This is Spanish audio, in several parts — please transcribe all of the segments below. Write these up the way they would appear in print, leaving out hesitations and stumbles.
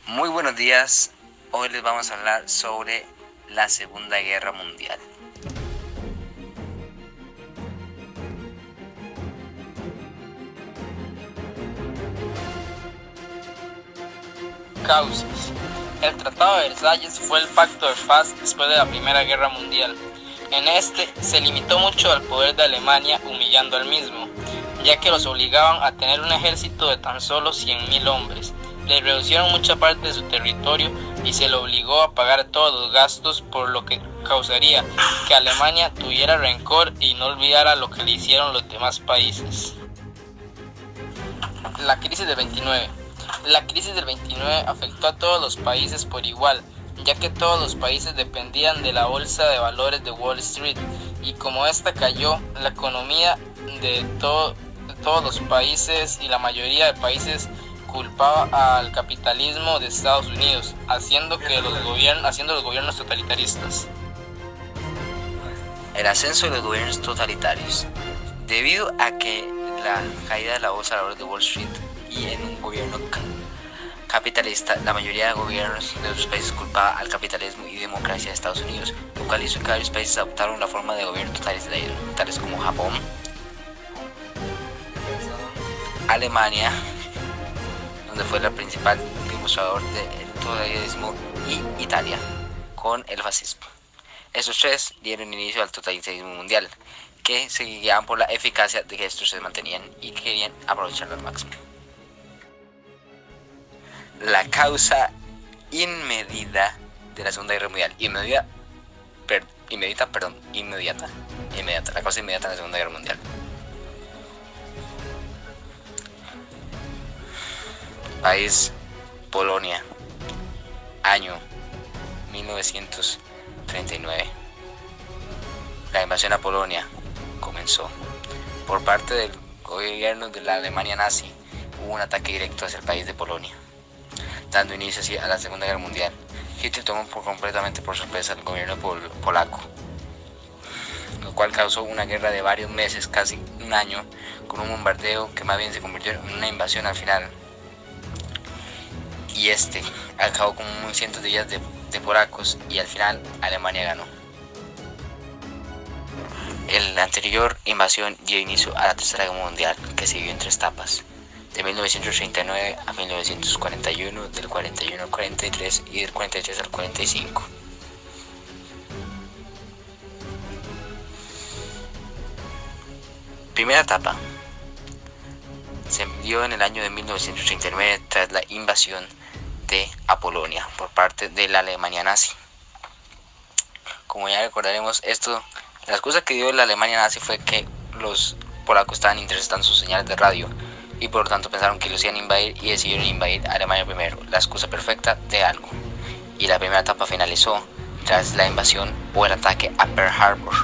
Muy buenos días, hoy les vamos a hablar sobre la Segunda Guerra Mundial. Causas. El Tratado de Versalles fue el pacto de paz después de la Primera Guerra Mundial. En este se limitó mucho al poder de Alemania, humillando al mismo, ya que los obligaban a tener un ejército de tan solo 100.000 hombres. Le reducieron mucha parte de su territorio y se le obligó a pagar todos los gastos, por lo que causaría que Alemania tuviera rencor y no olvidara lo que le hicieron los demás países. La crisis del 29. La crisis del 29 afectó a todos los países por igual, ya que todos los países dependían de la bolsa de valores de Wall Street, y como esta cayó, la economía de todos los países y la mayoría de países culpaba al capitalismo de Estados Unidos, haciendo los gobiernos totalitaristas. El ascenso de los gobiernos totalitarios. Debido a que la caída de la bolsa de valores de Wall Street y en un gobierno capitalista, la mayoría de gobiernos de otros países culpaba al capitalismo y democracia de Estados Unidos, lo cual hizo que varios países adoptaron la forma de gobierno totalitario, tales como Japón, Alemania, donde fue el principal demostrador del totalitarismo, y Italia, con el fascismo. Estos tres dieron inicio al totalitarismo mundial, que se guiaban por la eficacia de que estos se mantenían y querían aprovecharlo al máximo. La causa inmediata de la Segunda Guerra Mundial. Inmediata. La causa inmediata de la Segunda Guerra Mundial. País: Polonia. Año: 1939. La invasión a Polonia comenzó. Por parte del gobierno de la Alemania nazi, hubo un ataque directo hacia el país de Polonia, dando inicio así a la Segunda Guerra Mundial. Hitler tomó completamente por sorpresa al gobierno polaco, lo cual causó una guerra de varios meses, casi un año, con un bombardeo que más bien se convirtió en una invasión al final. Y acabó con cientos de días de polacos, y al final Alemania ganó. La anterior invasión dio inicio a la Tercera Guerra Mundial, que se vivió en 3 etapas, de 1939 a 1941, del 41 al 43 y del 43 al 45. Primera etapa se dio en el año de 1939 tras la invasión de Polonia por parte de la Alemania nazi. Como ya recordaremos, la excusa que dio la Alemania nazi fue que los polacos estaban interceptando sus señales de radio, y por lo tanto pensaron que los iban a invadir y decidieron invadir a Alemania primero, la excusa perfecta de algo. Y la primera etapa finalizó tras la invasión o el ataque a Pearl Harbor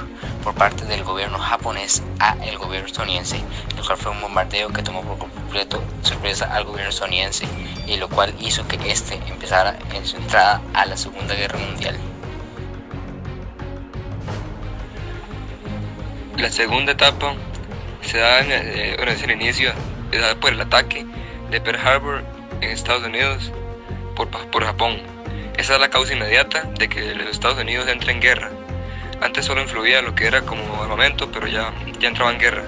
por parte del gobierno japonés a el gobierno estadounidense, lo cual fue un bombardeo que tomó por completo sorpresa al gobierno estadounidense, y lo cual hizo que empezara en su entrada a la Segunda Guerra Mundial. La segunda etapa se da es el inicio por el ataque de Pearl Harbor en Estados Unidos por Japón. Esa es la causa inmediata de que los Estados Unidos entren en guerra. Antes solo influía lo que era como armamento, pero ya entraba en guerra.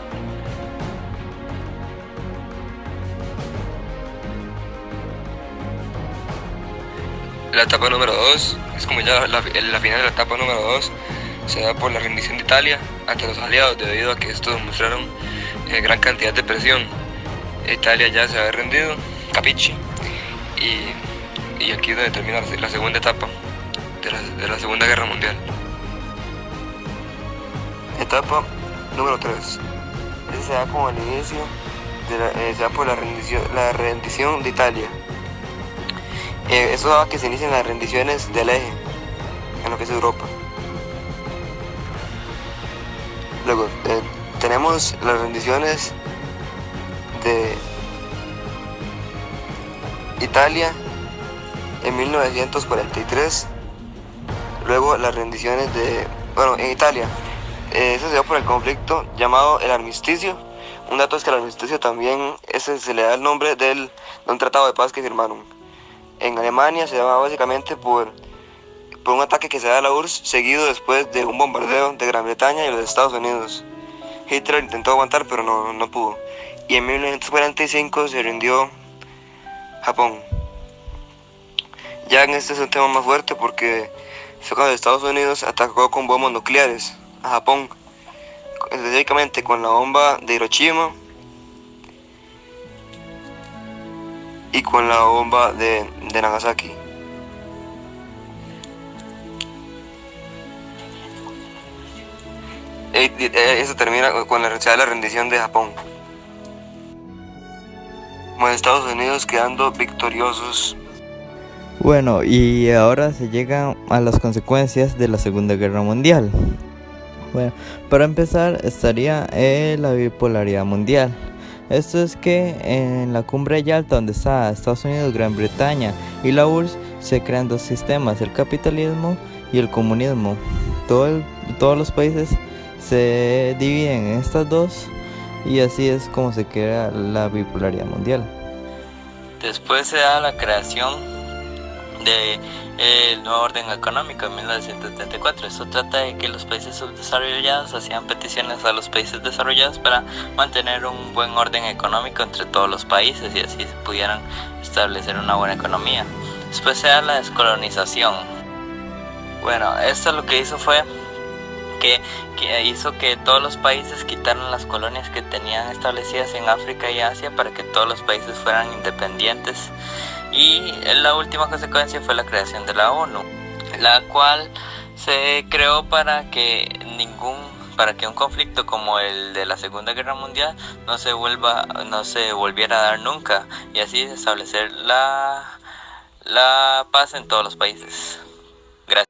La etapa número 2 es como ya la final de la etapa número 2. Se da por la rendición de Italia ante los aliados, debido a que estos mostraron gran cantidad de presión. Italia ya se había rendido, capichi, y aquí es donde termina la segunda etapa de la Segunda Guerra Mundial. Etapa número 3. Ese se da como el inicio, se da por la rendición de Italia. Eso daba que se inician las rendiciones del eje, en lo que es Europa. Luego tenemos las rendiciones de Italia en 1943. Luego las rendiciones en Italia. Eso se dio por el conflicto llamado el armisticio. Un dato es que el armisticio también se le da el nombre de un tratado de paz que firmaron. en Alemania se daba básicamente por un ataque que se da a la URSS seguido después de un bombardeo de Gran Bretaña y los Estados Unidos. Hitler intentó aguantar pero no pudo. Y en 1945 se rindió Japón. Ya en este es un tema más fuerte porque fue cuando Estados Unidos atacó con bombas nucleares a Japón, específicamente con la bomba de Hiroshima y con la bomba de Nagasaki. Eso termina con la rendición de Japón. Como Estados Unidos quedando victoriosos. Bueno, y ahora se llega a las consecuencias de la Segunda Guerra Mundial. Bueno, para empezar estaría la bipolaridad mundial. Esto es que en la cumbre allá alta donde está Estados Unidos, Gran Bretaña y la URSS se crean dos sistemas, el capitalismo y el comunismo. Todos los países se dividen en estas dos y así es como se crea la bipolaridad mundial. Después se da la creación del nuevo orden económico en 1974. Esto trata de que los países subdesarrollados hacían peticiones a los países desarrollados para mantener un buen orden económico entre todos los países y así pudieran establecer una buena economía. Después se da la descolonización. Bueno, esto lo que hizo fue que hizo que todos los países quitaran las colonias que tenían establecidas en África y Asia para que todos los países fueran independientes. Y la última consecuencia fue la creación de la ONU, la cual se creó para que un conflicto como el de la Segunda Guerra Mundial no se volviera a dar nunca, y así establecer la paz en todos los países. Gracias.